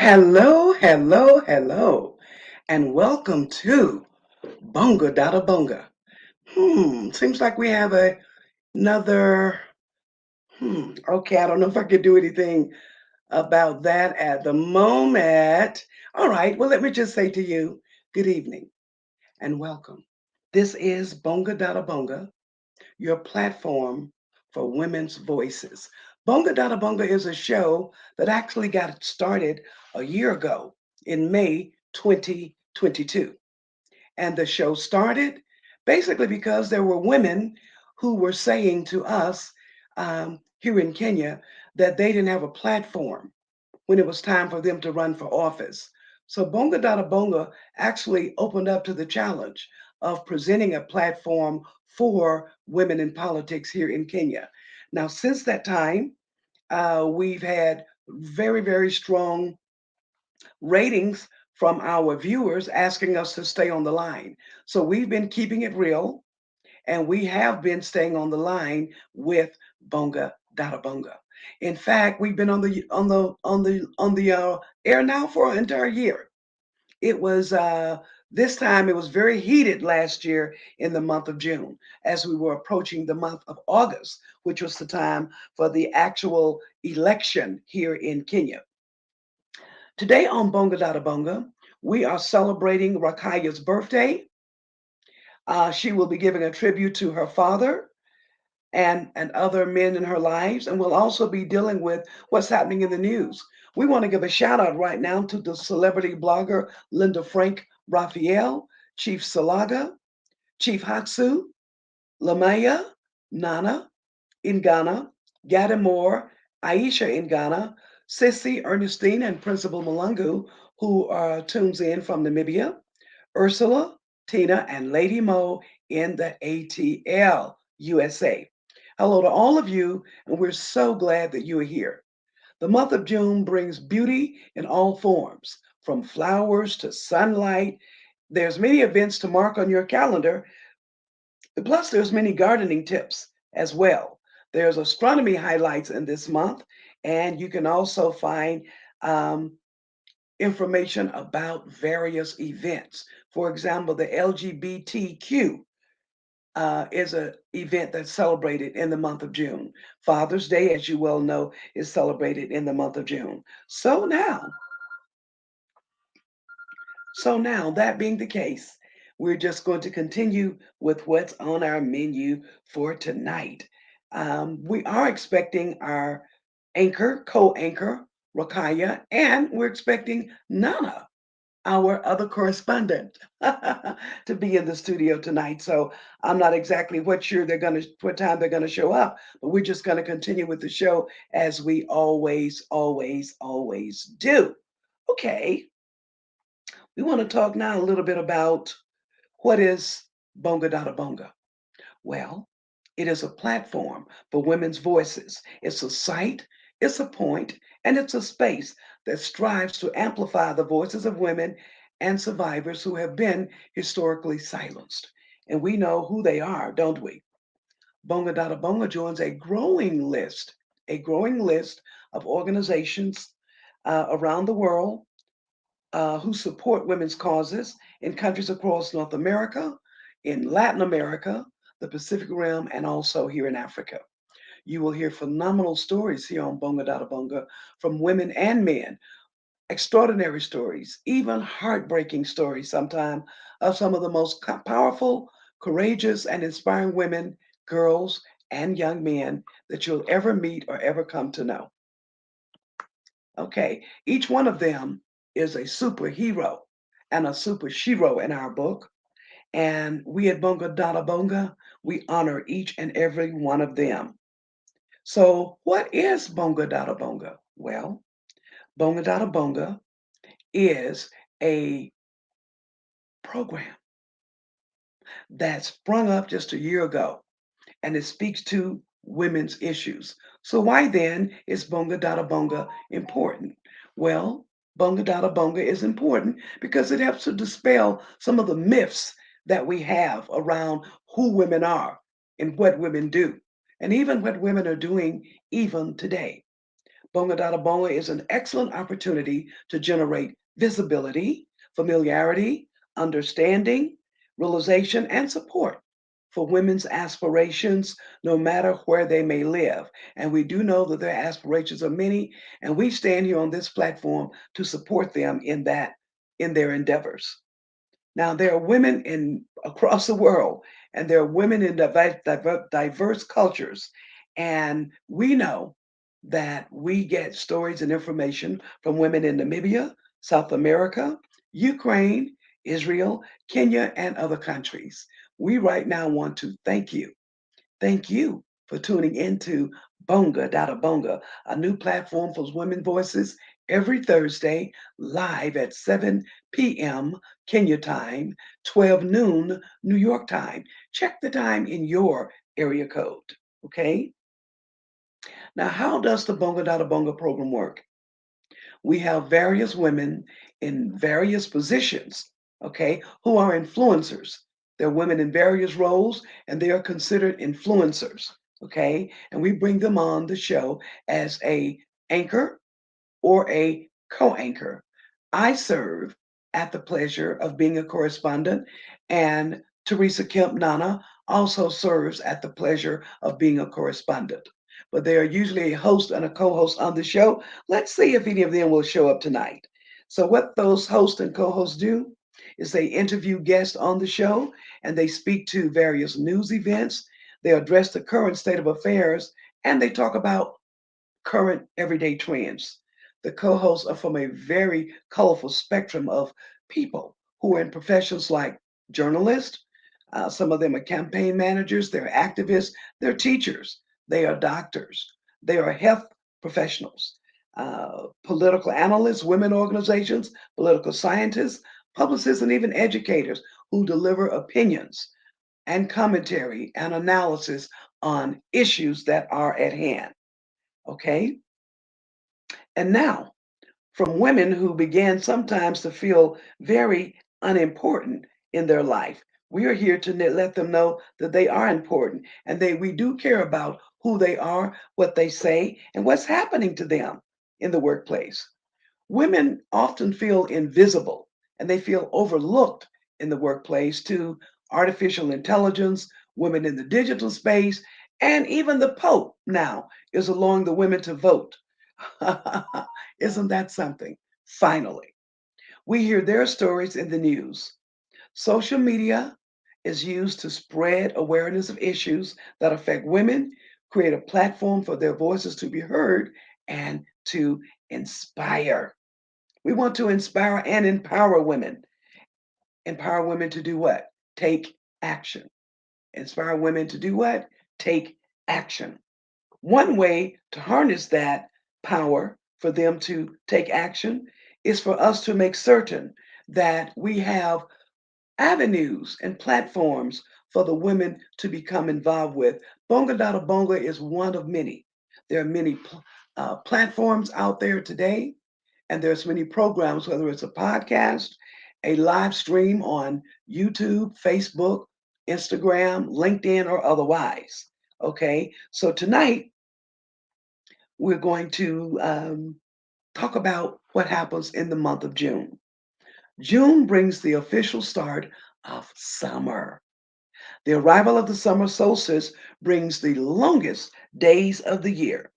Hello, hello, hello, and welcome to BongaDadaBonga. Seems like we have another. Okay, I don't know if I could do anything about that at the moment. All right, well, let me just say to you, good evening and welcome. This is BongaDadaBonga, your platform for women's voices. BongaDadaBonga is a show that actually got started a year ago in May 2022. And the show started basically because there were women who were saying to us here in Kenya that they didn't have a platform when it was time for them to run for office. So Bonga Dada Bonga actually opened up to the challenge of presenting a platform for women in politics here in Kenya. Now, since that time, we've had very, very strong ratings from our viewers asking us to stay on the line. So we've been keeping it real and we have been staying on the line with Bonga Dada Bonga. In fact, we've been on the air now for an entire year. It was this time it was very heated last year in the month of June as we were approaching the month of August, which was the time for the actual election here in Kenya. Today on Bonga Dada Bonga, we are celebrating Raquiyah's birthday. She will be giving a tribute to her father and other men in her lives, and we'll also be dealing with what's happening in the news. We want to give a shout out right now to the celebrity blogger Linda Frank Raphael, Chief Salaga, Chief Hatsu, Lamaya, Nana in Ghana, Gada Moore, Aisha in Ghana, Sissy, Ernestine, and Principal Malungu, who tunes in from Namibia, Ursula, Tina, and Lady Mo in the ATL, USA. Hello to all of you, and we're so glad that you are here. The month of June brings beauty in all forms, from flowers to sunlight. There's many events to mark on your calendar, plus there's many gardening tips as well. There's astronomy highlights in this month, and you can also find um, information about various events. For example, the LGBTQ is an event that's celebrated in the month of June. Father's Day, as you well know, is celebrated in the month of June. So now, that being the case, we're just going to continue with what's on our menu for tonight. We are expecting our co-anchor, Rakaya, and we're expecting Nana, our other correspondent, to be in the studio tonight. So I'm not exactly what time they're gonna show up, but we're just gonna continue with the show as we always, always, always do. Okay, we want to talk now a little bit about what is Bonga Dada Bonga. Well, it is a platform for women's voices. It's a site, it's a point, and it's a space that strives to amplify the voices of women and survivors who have been historically silenced. And we know who they are, don't we? Bonga Dada Bonga joins a growing list of organizations around the world who support women's causes in countries across North America, in Latin America, the Pacific Rim, and also here in Africa. You will hear phenomenal stories here on Bonga Dada Bonga from women and men, extraordinary stories, even heartbreaking stories sometimes of some of the most powerful, courageous, and inspiring women, girls, and young men that you'll ever meet or ever come to know. Okay, each one of them is a superhero and a super shero in our book. And we at Bonga Dada Bonga, we honor each and every one of them. So, what is Bonga Dada Bonga? Well, Bonga Dada Bonga is a program that sprung up just a year ago and it speaks to women's issues. So, why then is Bonga Dada Bonga important? Well, Bonga Dada Bonga is important because it helps to dispel some of the myths that we have around who women are and what women do, and even what women are doing even today. BongaDadaBonga is an excellent opportunity to generate visibility, familiarity, understanding, realization, and support for women's aspirations, no matter where they may live. And we do know that their aspirations are many, and we stand here on this platform to support them in their endeavors. Now, there are women in across the world, and there are women in diverse cultures, and we know that we get stories and information from women in Namibia, South America, Ukraine, Israel, Kenya, and other countries. We right now want to thank you for tuning into Bonga, a new platform for women voices every Thursday, live at 7 p.m. Kenya time, 12 noon New York time. Check the time in your area code. Okay? Now, how does the Bonga program work? We have various women in various positions, okay, who are influencers. They're women in various roles and they are considered influencers, okay? And we bring them on the show as a anchor or a co-anchor. I serve at the pleasure of being a correspondent, and Teresa Kemp Nana also serves at the pleasure of being a correspondent. But they are usually a host and a co-host on the show. Let's see if any of them will show up tonight. So what those hosts and co-hosts do is they interview guests on the show and they speak to various news events. They address the current state of affairs and they talk about current everyday trends. The co hosts are from a very colorful spectrum of people who are in professions like journalists, some of them are campaign managers, they're activists, they're teachers, they are doctors, they are health professionals, political analysts, women organizations, political scientists, publicists, and even educators who deliver opinions and commentary and analysis on issues that are at hand. Okay? And now, from women who began sometimes to feel very unimportant in their life, we are here to let them know that they are important and we do care about who they are, what they say, and what's happening to them in the workplace. Women often feel invisible and they feel overlooked in the workplace to artificial intelligence, women in the digital space, and even the Pope now is allowing the women to vote. Isn't that something? Finally, we hear their stories in the news. Social media is used to spread awareness of issues that affect women, create a platform for their voices to be heard, and to inspire. We want to inspire and empower women. Empower women to do what? Take action. Inspire women to do what? Take action. One way to harness that power for them to take action is for us to make certain that we have avenues and platforms for the women to become involved with. BongaDadaBonga is one of many. There are many platforms out there today, and there's many programs, whether it's a podcast, a live stream on YouTube, Facebook, Instagram, LinkedIn, or otherwise. Okay, so tonight we're going to talk about what happens in the month of June. June brings the official start of summer. The arrival of the summer solstice brings the longest days of the year.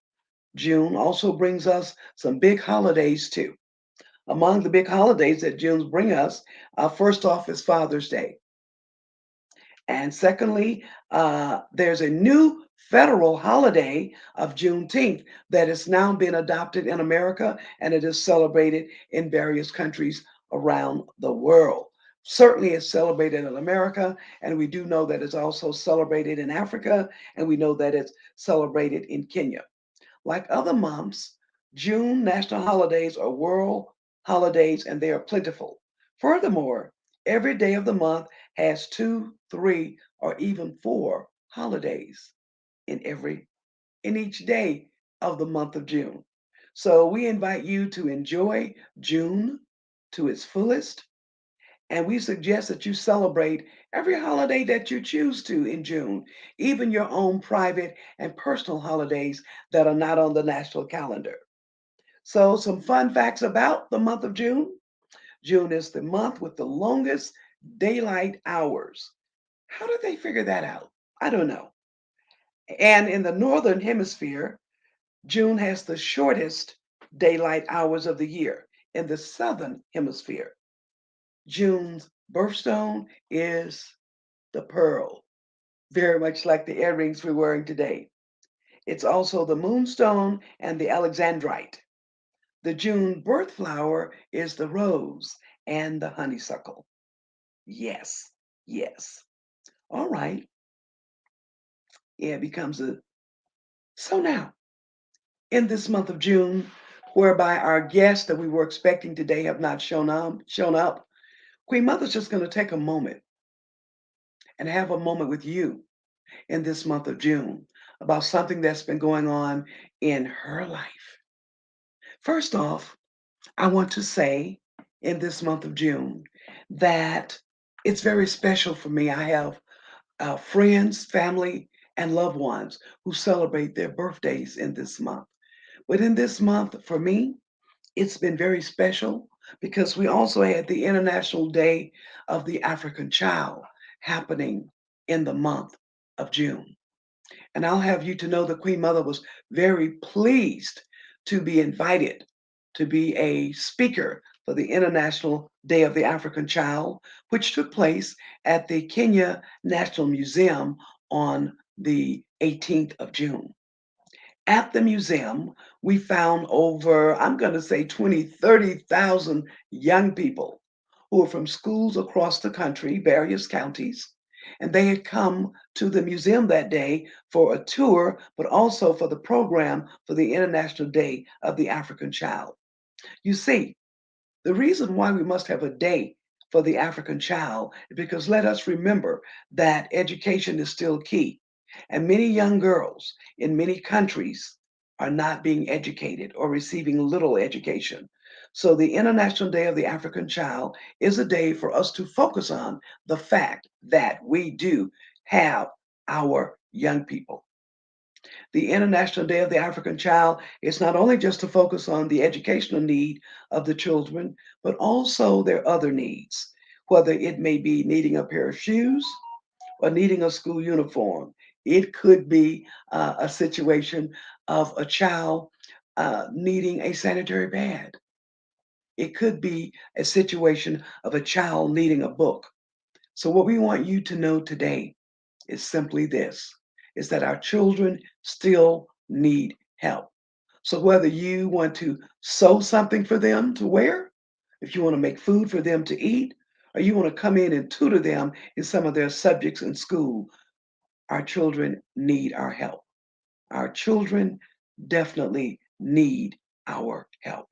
June also brings us some big holidays too. Among the big holidays that June bring us, first off is Father's Day. And secondly, there's a new federal holiday of Juneteenth that has now been adopted in America and it is celebrated in various countries around the world. Certainly, it's celebrated in America, and we do know that it's also celebrated in Africa, and we know that it's celebrated in Kenya. Like other months, June national holidays are world holidays and they are plentiful. Furthermore, every day of the month has two, three, or even four holidays in each day of the month of June. So we invite you to enjoy June to its fullest. And we suggest that you celebrate every holiday that you choose to in June, even your own private and personal holidays that are not on the national calendar. So, some fun facts about the month of June. June is the month with the longest daylight hours. How did they figure that out? I don't know. And in the northern hemisphere, June has the shortest daylight hours of the year. In the southern hemisphere, June's birthstone is the pearl, very much like the earrings we're wearing today. It's also the moonstone and the alexandrite. The June birth flower is the rose and the honeysuckle. Yes, yes. All right. Yeah, it becomes a. So now, in this month of June, whereby our guests that we were expecting today have not shown up, Queen Mother's just going to take a moment and have a moment with you in this month of June about something that's been going on in her life. First off, I want to say in this month of June that it's very special for me. I have friends, family, and loved ones who celebrate their birthdays in this month. But in this month, for me, it's been very special because we also had the International Day of the African Child happening in the month of June. And I'll have you to know the Queen Mother was very pleased to be invited to be a speaker for the International Day of the African Child, which took place at the Kenya National Museum on the 18th of June. At the museum, we found over, I'm going to say 20, 30,000 young people who were from schools across the country, various counties, and they had come to the museum that day for a tour, but also for the program for the International Day of the African Child. You see, the reason why we must have a day for the African child is because let us remember that education is still key. And many young girls in many countries are not being educated or receiving little education. So, the International Day of the African Child is a day for us to focus on the fact that we do have our young people. The International Day of the African Child is not only just to focus on the educational need of the children, but also their other needs, whether it may be needing a pair of shoes or needing a school uniform. It could be a situation of a child needing a sanitary pad. It could be a situation of a child needing a book. So, what we want you to know today is simply this is that our children still need help. So whether you want to sew something for them to wear, if you want to make food for them to eat, or you want to come in and tutor them in some of their subjects in school, our children need our help. Our children definitely need our help.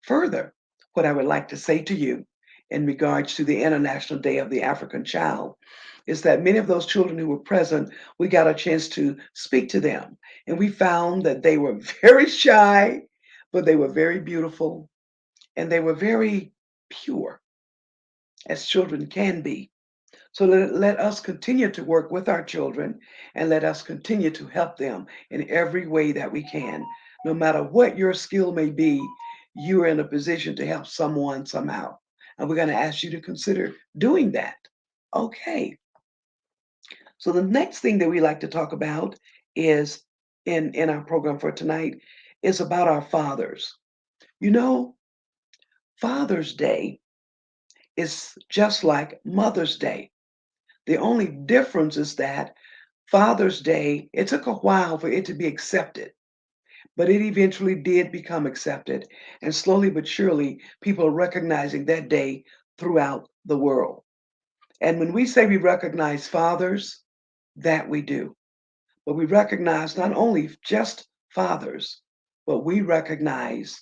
Further, what I would like to say to you in regards to the International Day of the African Child is that many of those children who were present, we got a chance to speak to them. And we found that they were very shy, but they were very beautiful and they were very pure, as children can be. So let us continue to work with our children and let us continue to help them in every way that we can. No matter what your skill may be, you are in a position to help someone somehow. And we're going to ask you to consider doing that. Okay. So the next thing that we like to talk about is in our program for tonight is about our fathers. You know, Father's Day is just like Mother's Day. The only difference is that Father's Day, it took a while for it to be accepted, but it eventually did become accepted. And slowly but surely, people are recognizing that day throughout the world. And when we say we recognize fathers, that we do. But we recognize not only just fathers, but we recognize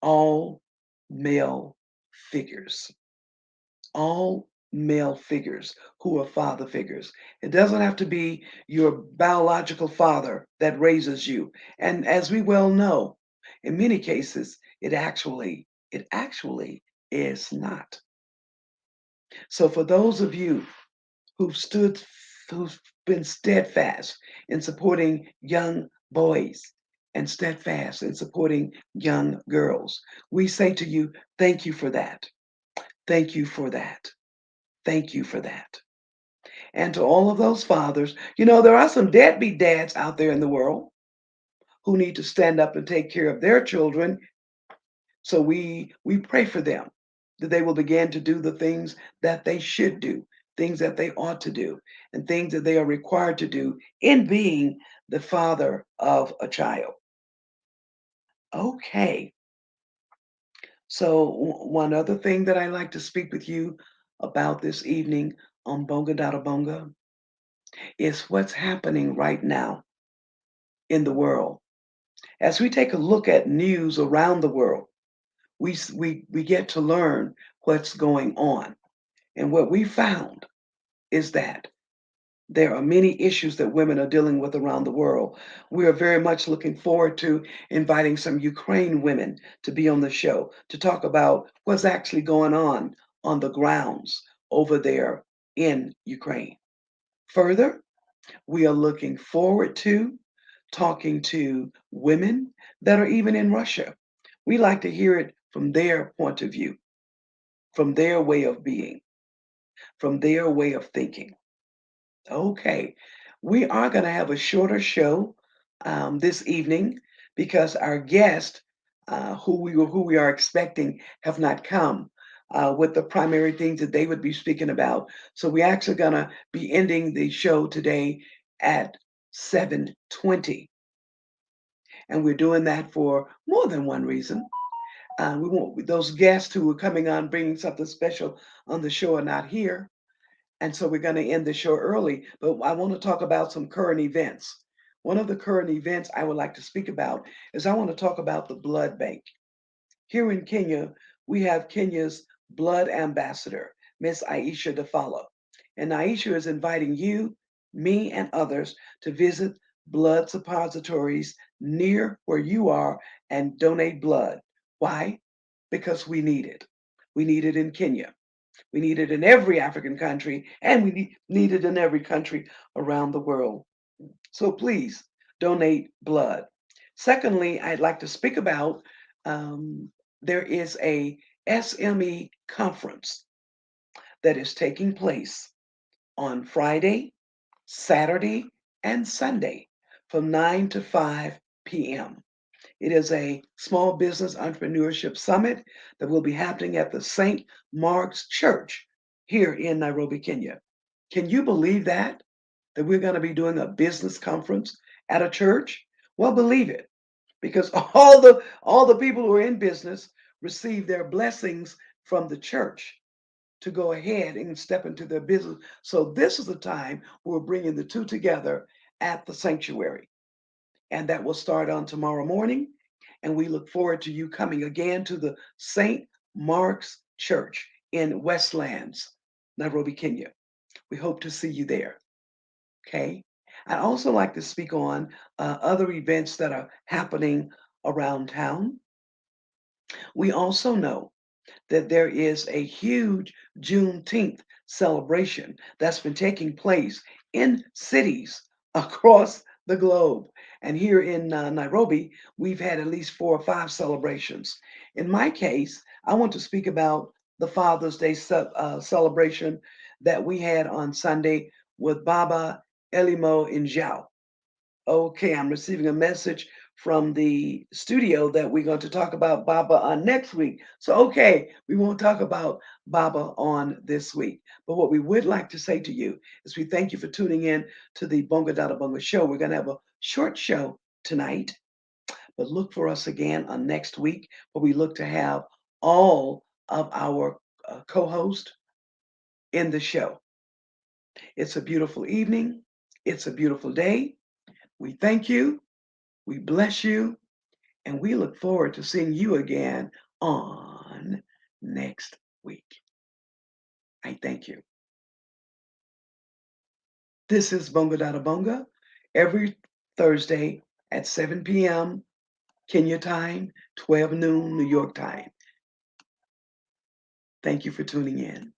all male figures, all male figures who are father figures. It doesn't have to be your biological father that raises you. And as we well know, in many cases, it actually is not. So for those of you who've stood, who've been steadfast in supporting young boys and steadfast in supporting young girls. We say to you, thank you for that. Thank you for that. Thank you for that. And to all of those fathers, there are some deadbeat dads out there in the world who need to stand up and take care of their children. So we pray for them that they will begin to do the things that they should do, things that they ought to do, and things that they are required to do in being the father of a child. Okay. So one other thing that I like to speak with you about this evening on BongaDadaBonga is what's happening right now in the world. As we take a look at news around the world, we get to learn what's going on. And what we found is that there are many issues that women are dealing with around the world. We are very much looking forward to inviting some Ukraine women to be on the show to talk about what's actually going on the grounds over there in Ukraine. Further, we are looking forward to talking to women that are even in Russia. We like to hear it from their point of view, from their way of being, from their way of thinking. Okay, we are going to have a shorter show this evening because our guest, who we are expecting, have not come with the primary things that they would be speaking about. So we're actually going to be ending the show today at 7:20, and we're doing that for more than one reason. We want those guests who are coming on bringing something special on the show are not here. And so we're going to end the show early, but I want to talk about some current events. One of the current events I would like to speak about is I want to talk about the blood bank. Here in Kenya, we have Kenya's blood ambassador, Miss Aisha Dafala. And Aisha is inviting you, me, and others to visit blood suppositories near where you are and donate blood. Why? Because we need it. We need it in Kenya. We need it in every African country, and we need it in every country around the world. So please donate blood. Secondly, I'd like to speak about there is a SME conference that is taking place on Friday, Saturday, and Sunday from 9 to 5 p.m. It is a small business entrepreneurship summit that will be happening at the St. Mark's Church here in Nairobi, Kenya. Can you believe that? That we're going to be doing a business conference at a church? Well, believe it, because all the people who are in business receive their blessings from the church to go ahead and step into their business. So this is the time we're bringing the two together at the sanctuary. And that will start on tomorrow morning. And we look forward to you coming again to the St. Mark's Church in Westlands, Nairobi, Kenya. We hope to see you there. Okay. I'd also like to speak on other events that are happening around town. We also know that there is a huge Juneteenth celebration that's been taking place in cities across the globe. And here in Nairobi, we've had at least 4 or 5 celebrations. In my case, I want to speak about the Father's Day celebration that we had on Sunday with Baba Elimo Injao. Okay, I'm receiving a message from the studio that we're going to talk about Baba on next week. So, okay, we won't talk about Baba on this week. But what we would like to say to you is we thank you for tuning in to the BongaDadaBonga show. We're going to have a short show tonight, but look for us again on next week where we look to have all of our co-hosts in the show. It's a beautiful evening. It's a beautiful day. We thank you. We bless you, and we look forward to seeing you again on next week. I thank you. This is BongaDadaBonga every Thursday at 7 p.m. Kenya time, 12 noon New York time. Thank you for tuning in.